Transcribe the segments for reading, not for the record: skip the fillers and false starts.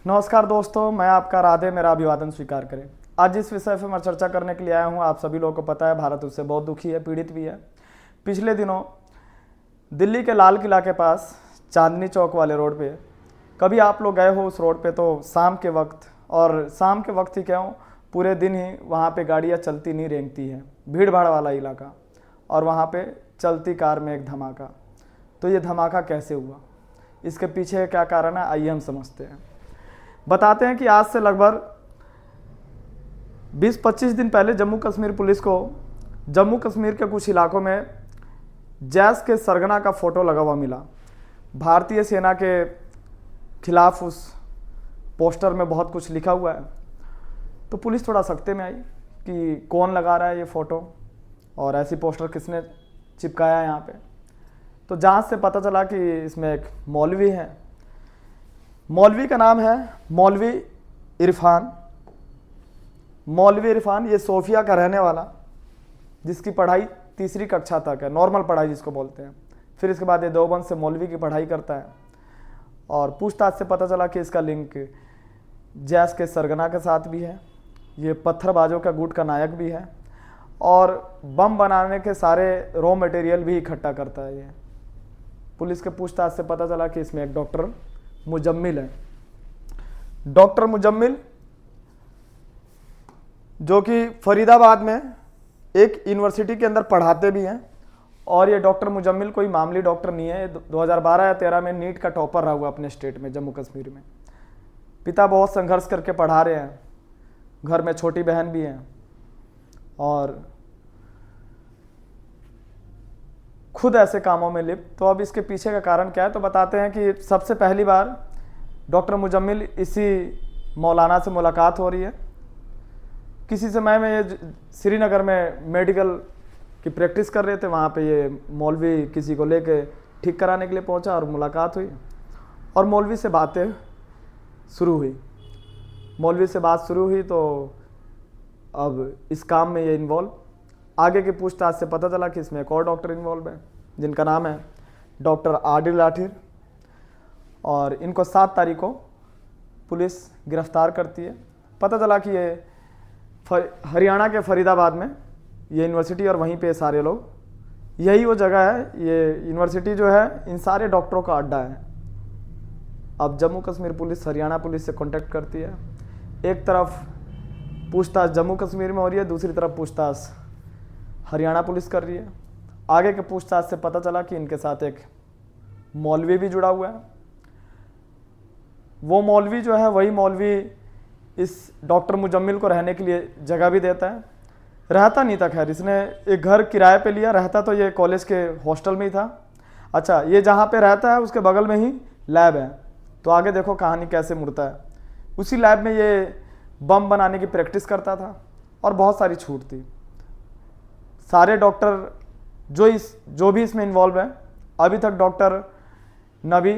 नमस्कार दोस्तों, मैं आपका राधे, मेरा अभिवादन स्वीकार करें। आज इस विषय पर मैं चर्चा करने के लिए आया हूं। आप सभी लोगों को पता है, भारत उससे बहुत दुखी है, पीड़ित भी है। पिछले दिनों दिल्ली के लाल किला के पास चांदनी चौक वाले रोड पे, कभी आप लोग गए हो उस रोड पे तो शाम के वक्त, और शाम के वक्त ही क्यों, पूरे दिन ही वहाँ पे गाड़ियाँ चलती नहीं रेंगती हैं, भीड़ भाड़ वाला इलाका, और वहाँ पे चलती कार में एक धमाका। तो ये धमाका कैसे हुआ, इसके पीछे क्या कारण है, आइए हम समझते हैं। बताते हैं कि आज से लगभग 20-25 दिन पहले जम्मू कश्मीर पुलिस को जम्मू कश्मीर के कुछ इलाकों में जैश के सरगना का फोटो लगा हुआ मिला। भारतीय सेना के खिलाफ उस पोस्टर में बहुत कुछ लिखा हुआ है। तो पुलिस थोड़ा सख्ते में आई कि कौन लगा रहा है ये फ़ोटो और ऐसी पोस्टर किसने चिपकाया है यहाँ पे। तो जांच से पता चला कि इसमें एक मौलवी है। मौलवी का नाम है मौलवी इरफान। मौलवी इरफान ये सोफिया का रहने वाला, जिसकी पढ़ाई 3री कक्षा तक है, नॉर्मल पढ़ाई जिसको बोलते हैं। फिर इसके बाद ये देवबंद से मौलवी की पढ़ाई करता है। और पूछताछ से पता चला कि इसका लिंक जैश के सरगना के साथ भी है। ये पत्थरबाजों का गुट का नायक भी है और बम बनाने के सारे रॉ मटेरियल भी इकट्ठा करता है ये। पुलिस के पूछताछ से पता चला कि इसमें एक डॉक्टर मुजम्मिल है। डॉक्टर मुजम्मिल जो कि फरीदाबाद में एक यूनिवर्सिटी के अंदर पढ़ाते भी हैं। और ये डॉक्टर मुजम्मिल कोई मामूली डॉक्टर नहीं है। 2012 या 13 में नीट का टॉपर रहा हुआ अपने स्टेट में, जम्मू कश्मीर में। पिता बहुत संघर्ष करके पढ़ा रहे हैं, घर में छोटी बहन भी है और खुद ऐसे कामों में लिप्त। तो अब इसके पीछे का कारण क्या है, तो बताते हैं कि सबसे पहली बार डॉक्टर मुजम्मिल इसी मौलाना से मुलाकात हो रही है। किसी समय में ये श्रीनगर में मेडिकल की प्रैक्टिस कर रहे थे, वहाँ पे ये मौलवी किसी को लेके ठीक कराने के लिए पहुँचा और मुलाकात हुई और मौलवी से बातें शुरू हुई। मौलवी से बात शुरू हुई तो अब इस काम में ये इन्वॉल्व। आगे की पूछताछ से पता चला कि इसमें एक और डॉक्टर इन्वॉल्व है, जिनका नाम है डॉक्टर आदिल लाठिर। और इनको 7 तारीख को पुलिस गिरफ्तार करती है। पता चला कि ये हरियाणा के फरीदाबाद में ये यूनिवर्सिटी और वहीं पे सारे लोग, यही वो जगह है, ये यूनिवर्सिटी जो है इन सारे डॉक्टरों का अड्डा है। अब जम्मू कश्मीर पुलिस हरियाणा पुलिस से कांटेक्ट करती है। एक तरफ पूछताछ जम्मू कश्मीर में हो रही है, दूसरी तरफ पूछताछ हरियाणा पुलिस कर रही है। आगे के पूछताछ से पता चला कि इनके साथ एक मौलवी भी जुड़ा हुआ है। वो मौलवी जो है वही मौलवी इस डॉक्टर मुजम्मिल को रहने के लिए जगह भी देता है। रहता नहीं था, खैर इसने एक घर किराए पे लिया, रहता तो ये कॉलेज के हॉस्टल में ही था। अच्छा, ये जहाँ पे रहता है उसके बगल में ही लैब है। तो आगे देखो कहानी कैसे मुड़ता है। उसी लैब में ये बम बनाने की प्रैक्टिस करता था और बहुत सारी छूट थी। सारे डॉक्टर जो भी इसमें इन्वॉल्व है अभी तक, डॉक्टर नबी,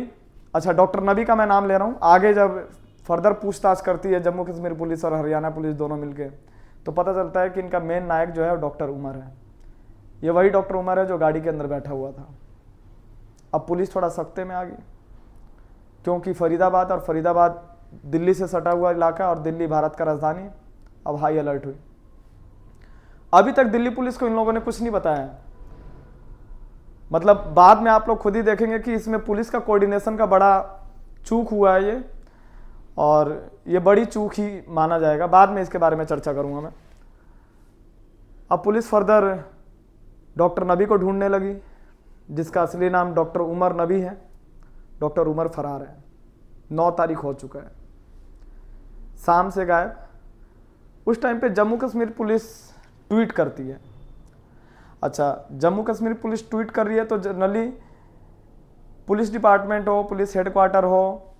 अच्छा डॉक्टर नबी का मैं नाम ले रहा हूँ, आगे जब फर्दर पूछताछ करती है जम्मू कश्मीर पुलिस और हरियाणा पुलिस दोनों मिलके, तो पता चलता है कि इनका मेन नायक जो है वो डॉक्टर उमर है। ये वही डॉक्टर उमर है जो गाड़ी के अंदर बैठा हुआ था। अब पुलिस थोड़ा सख्ते में आ गई, क्योंकि फरीदाबाद दिल्ली से सटा हुआ इलाका और दिल्ली भारत का राजधानी। अब हाई अलर्ट हुई। अभी तक दिल्ली पुलिस को इन लोगों ने कुछ नहीं बताया। मतलब बाद में आप लोग खुद ही देखेंगे कि इसमें पुलिस का कोऑर्डिनेशन का बड़ा चूक हुआ है ये, और ये बड़ी चूक ही माना जाएगा। बाद में इसके बारे में चर्चा करूंगा मैं। अब पुलिस फर्दर डॉक्टर नबी को ढूंढने लगी, जिसका असली नाम डॉक्टर उमर नबी है। डॉक्टर उमर फरार है। 9 तारीख हो चुका है, शाम से गायब। उस टाइम पे जम्मू कश्मीर पुलिस ट्वीट करती है। अच्छा, जम्मू कश्मीर पुलिस ट्वीट कर रही है तो जनरली पुलिस डिपार्टमेंट हो, पुलिस हेडक्वार्टर हो,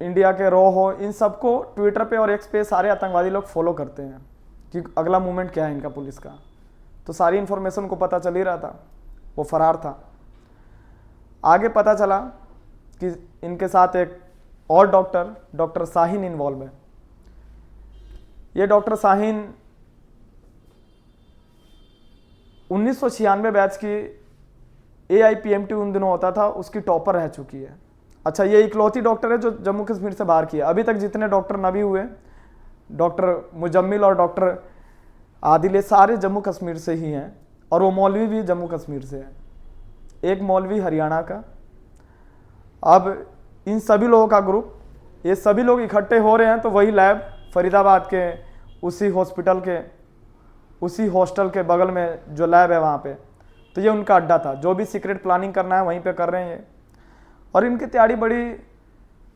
इंडिया के रॉ हो, इन सबको ट्विटर पे और एक्स पे सारे आतंकवादी लोग फॉलो करते हैं कि अगला मूवमेंट क्या है इनका पुलिस का। तो सारी इन्फॉर्मेशन को पता चल ही रहा था, वो फरार था। आगे पता चला कि इनके साथ एक और डॉक्टर शाहीन इन्वॉल्व है। ये डॉक्टर शाहीन 1996 बैच की AIPMT उन दिनों होता था, उसकी टॉपर रह चुकी है। अच्छा, ये इकलौती डॉक्टर है जो जम्मू कश्मीर से बाहर किया। अभी तक जितने डॉक्टर नबी हुए, डॉक्टर मुजम्मिल और डॉक्टर आदिल, सारे जम्मू कश्मीर से ही हैं, और वो मौलवी भी जम्मू कश्मीर से है, एक मौलवी हरियाणा का। अब इन सभी लोगों का ग्रुप, ये सभी लोग इकट्ठे हो रहे हैं, तो वही लैब फरीदाबाद के उसी हॉस्पिटल के उसी हॉस्टल के बगल में जो लैब है वहाँ पे, तो ये उनका अड्डा था। जो भी सीक्रेट प्लानिंग करना है वहीं पे कर रहे हैं ये। और इनकी तैयारी बड़ी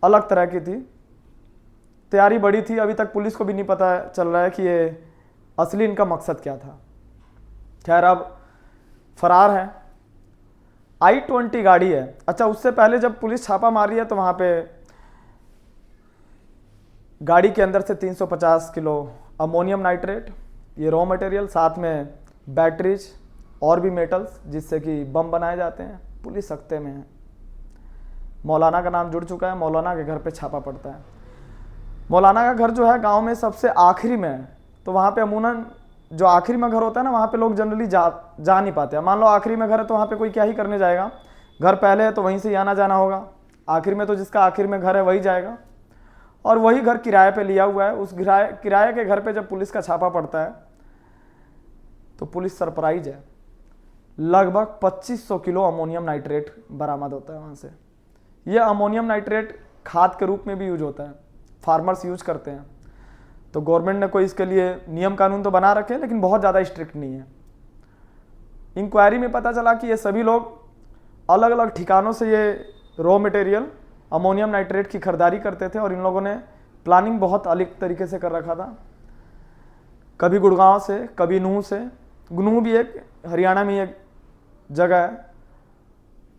अलग तरह की थी, तैयारी बड़ी थी। अभी तक पुलिस को भी नहीं पता चल रहा है कि ये असली इनका मकसद क्या था। खैर, अब फरार हैं। I-20 गाड़ी है। अच्छा, उससे पहले जब पुलिस छापा मार रही है तो वहाँ पे गाड़ी के अंदर से 350 किलो अमोनियम नाइट्रेट, ये रॉ मटेरियल, साथ में बैटरीज और भी मेटल्स जिससे कि बम बनाए जाते हैं। पुलिस सख्ते में है। मौलाना का नाम जुड़ चुका है, मौलाना के घर पे छापा पड़ता है। मौलाना का घर जो है गांव में सबसे आखिरी में है, तो वहाँ पे अमूमन जो आखिरी में घर होता है ना, वहाँ पे लोग जनरली जा नहीं पाते। मान लो आखिरी में घर है तो वहाँ पे कोई क्या ही करने जाएगा। घर पहले है तो वहीं से ही आना जाना होगा, आखिर में तो जिसका आखिर में घर है वही जाएगा। और वही घर किराए पे लिया हुआ है। उस किराए के घर पे जब पुलिस का छापा पड़ता है तो पुलिस सरप्राइज है, लगभग 2500 किलो अमोनियम नाइट्रेट बरामद होता है वहाँ से। यह अमोनियम नाइट्रेट खाद के रूप में भी यूज होता है, फार्मर्स यूज करते हैं। तो गवर्नमेंट ने कोई इसके लिए नियम कानून तो बना रखे हैं, लेकिन बहुत ज़्यादा स्ट्रिक्ट नहीं है। इंक्वायरी में पता चला कि ये सभी लोग अलग अलग ठिकानों से ये रॉ मटेरियल अमोनियम नाइट्रेट की खरीदारी करते थे, और इन लोगों ने प्लानिंग बहुत अलग तरीके से कर रखा था। कभी गुड़गांव से, कभी नूह से। नूह भी एक हरियाणा में एक जगह है,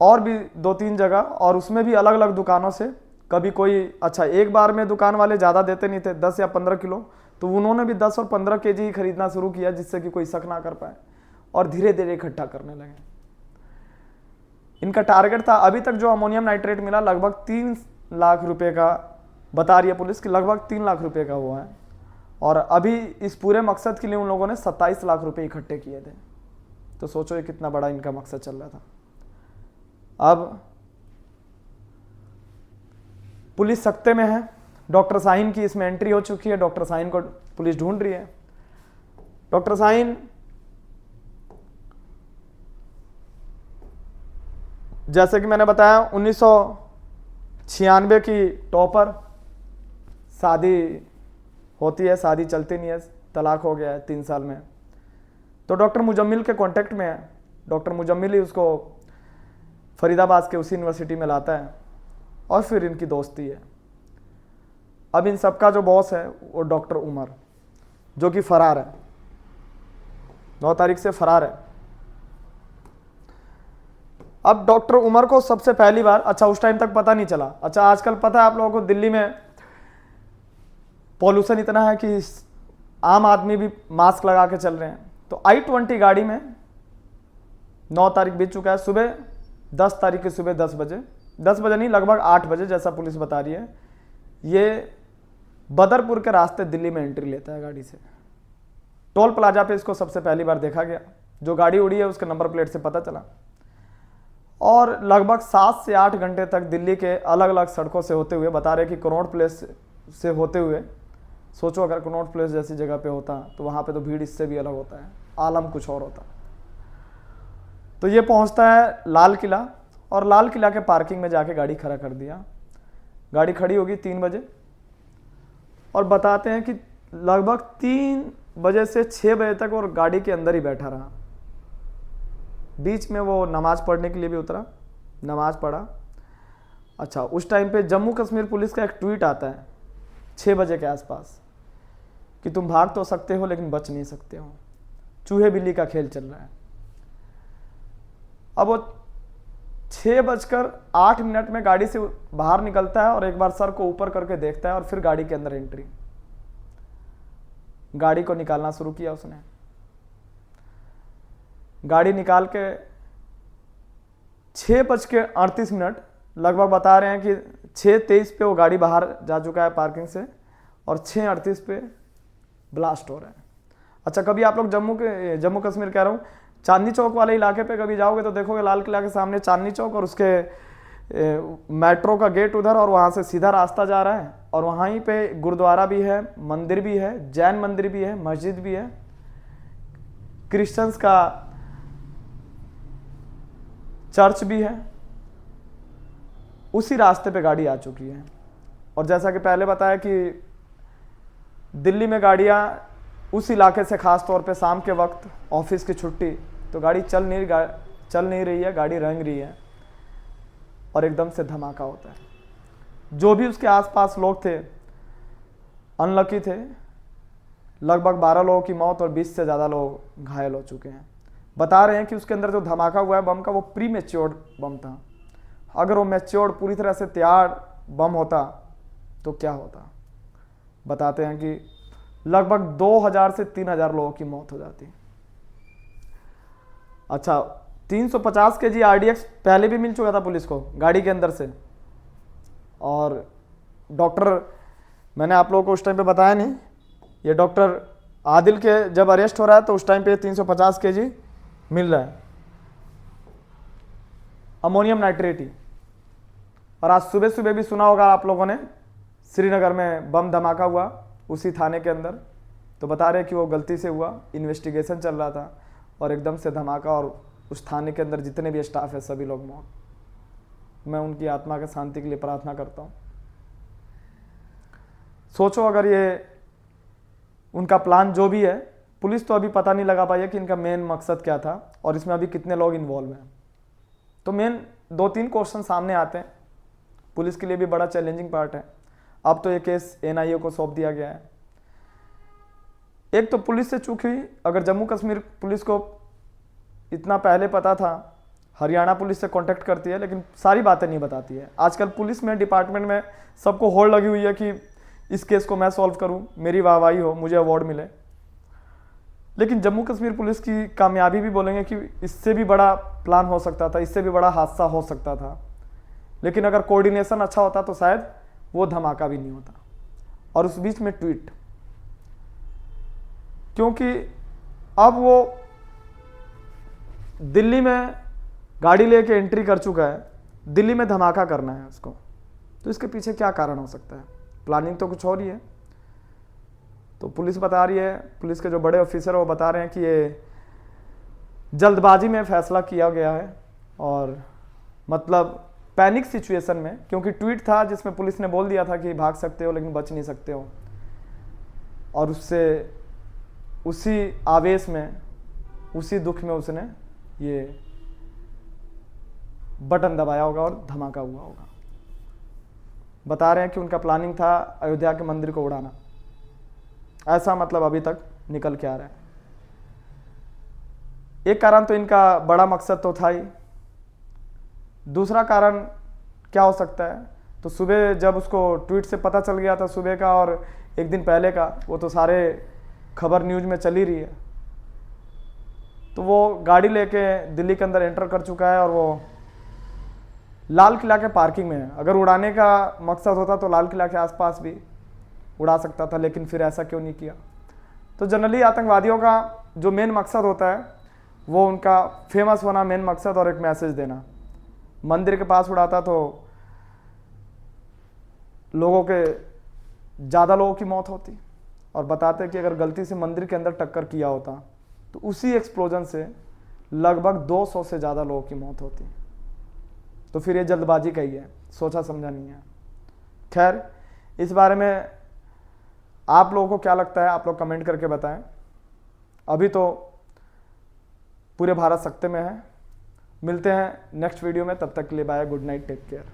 और भी 2-3 जगह, और उसमें भी अलग अलग दुकानों से। कभी कोई, अच्छा, एक बार में दुकान वाले ज़्यादा देते नहीं थे, 10 या 15 किलो, तो उन्होंने भी 10 और 15 केजी ही खरीदना शुरू किया, जिससे कि कोई शक ना कर पाए, और धीरे धीरे इकट्ठा करने लगे। इनका टारगेट था, अभी तक जो अमोनियम नाइट्रेट मिला लगभग 3 लाख रुपए का, बता रही है पुलिस कि लगभग 3 लाख रुपए का हुआ है। और अभी इस पूरे मकसद के लिए उन लोगों ने 27 लाख रुपए इकट्ठे किए थे। तो सोचो ये कितना बड़ा इनका मकसद चल रहा था। अब पुलिस सख्ते में है। डॉक्टर शाहीन की इसमें एंट्री हो चुकी है। डॉक्टर शाहीन को पुलिस ढूंढ रही है। डॉक्टर शाहीन जैसे कि मैंने बताया 1996 की टॉपर, शादी होती है, शादी चलती नहीं है, तलाक हो गया है 3 साल में। तो डॉक्टर मुजम्मिल के कांटेक्ट में है। डॉक्टर मुजम्मिल ही उसको फरीदाबाद के उसी यूनिवर्सिटी में लाता है, और फिर इनकी दोस्ती है। अब इन सबका जो बॉस है वो डॉक्टर उमर, जो कि फरार है, 9 तारीख से फरार है। अब डॉक्टर उमर को सबसे पहली बार, अच्छा उस टाइम तक पता नहीं चला। अच्छा, आजकल पता है आप लोगों को दिल्ली में पॉल्यूशन इतना है कि आम आदमी भी मास्क लगा के चल रहे हैं। तो I-20 गाड़ी में 9 तारीख बीत चुका है, सुबह 10 तारीख की सुबह 10 बजे, 10 बजे नहीं, लगभग 8 बजे जैसा पुलिस बता रही है, ये बदरपुर के रास्ते दिल्ली में एंट्री लेता है गाड़ी से। टोल प्लाजा पे इसको सबसे पहली बार देखा गया। जो गाड़ी उड़ी है उसके नंबर प्लेट से पता चला। और लगभग 7 से 8 घंटे तक दिल्ली के अलग अलग सड़कों से होते हुए, बता रहे कि कनॉट प्लेस से होते हुए, सोचो अगर कनॉट प्लेस जैसी जगह पे होता तो वहाँ पे तो भीड़ इससे भी अलग होता है, आलम कुछ और होता। तो ये पहुँचता है लाल किला, और लाल किला के पार्किंग में जाके गाड़ी खड़ा कर दिया। गाड़ी खड़ी होगी 3 बजे, और बताते हैं कि लगभग 3 बजे से 6 बजे तक और गाड़ी के अंदर ही बैठा रहा। बीच में वो नमाज पढ़ने के लिए भी उतरा, नमाज पढ़ा। अच्छा, उस टाइम पे जम्मू कश्मीर पुलिस का एक ट्वीट आता है 6 बजे के आसपास कि तुम भाग तो सकते हो लेकिन बच नहीं सकते हो, चूहे बिल्ली का खेल चल रहा है। अब वो 6:08 में गाड़ी से बाहर निकलता है, और एक बार सर को ऊपर करके देखता है, और फिर गाड़ी के अंदर एंट्री। गाड़ी को निकालना शुरू किया उसने। गाड़ी निकाल के 6:38 लगभग बता रहे हैं कि 6:23 पे वो गाड़ी बाहर जा चुका है पार्किंग से, और 6:38 पे ब्लास्ट हो रहा है। अच्छा, कभी आप लोग जम्मू कश्मीर कह रहा हूँ, चांदनी चौक वाले इलाके पे कभी जाओगे तो देखोगे लाल किला के सामने चांदनी चौक, और उसके मेट्रो का गेट उधर और वहाँ से सीधा रास्ता जा रहा है, और वहीं पे गुरुद्वारा भी है, मंदिर भी है, जैन मंदिर भी है, मस्जिद भी है, क्रिश्चियंस का चर्च भी है। उसी रास्ते पे गाड़ी आ चुकी है। और जैसा कि पहले बताया कि दिल्ली में गाड़ियाँ उस इलाके से ख़ास तौर पे शाम के वक्त ऑफिस की छुट्टी, तो गाड़ी चल नहीं रही है, गाड़ी रेंग रही है और एकदम से धमाका होता है। जो भी उसके आसपास लोग थे अनलकी थे। लगभग 12 लोगों की मौत और 20 से ज़्यादा लोग घायल हो चुके हैं। बता रहे हैं कि उसके अंदर जो धमाका हुआ है बम का, वो प्री मैच्योर्ड बम था। अगर वो मैच्योर्ड पूरी तरह से तैयार बम होता तो क्या होता। बताते हैं कि लगभग 2000 से 3000 लोगों की मौत हो जाती। अच्छा, 350 kg RDX पहले भी मिल चुका था पुलिस को गाड़ी के अंदर से। और डॉक्टर, मैंने आप लोगों को उस टाइम पे बताया नहीं, ये डॉक्टर आदिल के जब अरेस्ट हो रहा है तो उस टाइम पे 350 kg मिल रहा है अमोनियम नाइट्रेट ही। और आज सुबह सुबह भी सुना होगा आप लोगों ने, श्रीनगर में बम धमाका हुआ उसी थाने के अंदर। तो बता रहे कि वो गलती से हुआ, इन्वेस्टिगेशन चल रहा था और एकदम से धमाका, और उस थाने के अंदर जितने भी स्टाफ है सभी लोग मौत। मैं उनकी आत्मा के शांति के लिए प्रार्थना करता हूँ। सोचो अगर ये उनका प्लान जो भी है, पुलिस तो अभी पता नहीं लगा पाई है कि इनका मेन मकसद क्या था और इसमें अभी कितने लोग इन्वॉल्व हैं। तो मेन 2-3 क्वेश्चन सामने आते हैं। पुलिस के लिए भी बड़ा चैलेंजिंग पार्ट है। अब तो ये केस NIA को सौंप दिया गया है। एक तो पुलिस से चूक हुई। अगर जम्मू कश्मीर पुलिस को इतना पहले पता था, हरियाणा पुलिस से कांटेक्ट करती है लेकिन सारी बातें नहीं बताती है। आजकल पुलिस में, डिपार्टमेंट में सबको होड़ लगी हुई है कि इस केस को मैं सॉल्व करूं, मेरी वाहवाही हो, मुझे अवार्ड मिले। लेकिन जम्मू कश्मीर पुलिस की कामयाबी भी बोलेंगे कि इससे भी बड़ा प्लान हो सकता था, इससे भी बड़ा हादसा हो सकता था। लेकिन अगर कोऑर्डिनेशन अच्छा होता तो शायद वो धमाका भी नहीं होता। और उस बीच में ट्वीट, क्योंकि अब वो दिल्ली में गाड़ी लेके एंट्री कर चुका है, दिल्ली में धमाका करना है उसको, तो इसके पीछे क्या कारण हो सकता है। प्लानिंग तो कुछ और ही है। तो पुलिस बता रही है, पुलिस के जो बड़े ऑफिसर है वो बता रहे हैं कि ये जल्दबाजी में फैसला किया गया है और मतलब पैनिक सिचुएशन में, क्योंकि ट्वीट था जिसमें पुलिस ने बोल दिया था कि भाग सकते हो लेकिन बच नहीं सकते हो, और उससे उसी आवेश में, उसी दुख में उसने ये बटन दबाया होगा और धमाका हुआ होगा। बता रहे हैं कि उनका प्लानिंग था अयोध्या के मंदिर को उड़ाना, ऐसा मतलब अभी तक निकल के आ रहा है। एक कारण तो इनका बड़ा मकसद तो था ही। दूसरा कारण क्या हो सकता है, तो सुबह जब उसको ट्वीट से पता चल गया था सुबह का और एक दिन पहले का, वो तो सारे खबर न्यूज में चली रही है। तो वो गाड़ी लेके दिल्ली के अंदर एंटर कर चुका है और वो लाल किला के पार्किंग में है। अगर उड़ाने का मकसद होता तो लाल किला के आसपास भी उड़ा सकता था, लेकिन फिर ऐसा क्यों नहीं किया। तो जनरली आतंकवादियों का जो मेन मकसद होता है वो उनका फेमस होना मेन मकसद और एक मैसेज देना। मंदिर के पास उड़ाता तो लोगों के ज़्यादा लोगों की मौत होती, और बताते कि अगर गलती से मंदिर के अंदर टक्कर किया होता तो उसी एक्सप्लोजन से लगभग 200 से ज़्यादा लोगों की मौत होती। तो फिर ये जल्दबाजी का ही है, सोचा समझा नहीं है। खैर, इस बारे में आप लोगों को क्या लगता है, आप लोग कमेंट करके बताएं। अभी तो पूरे भारत सख्ते में है। मिलते हैं नेक्स्ट वीडियो में, तब तक के लिए bye, good night, take care.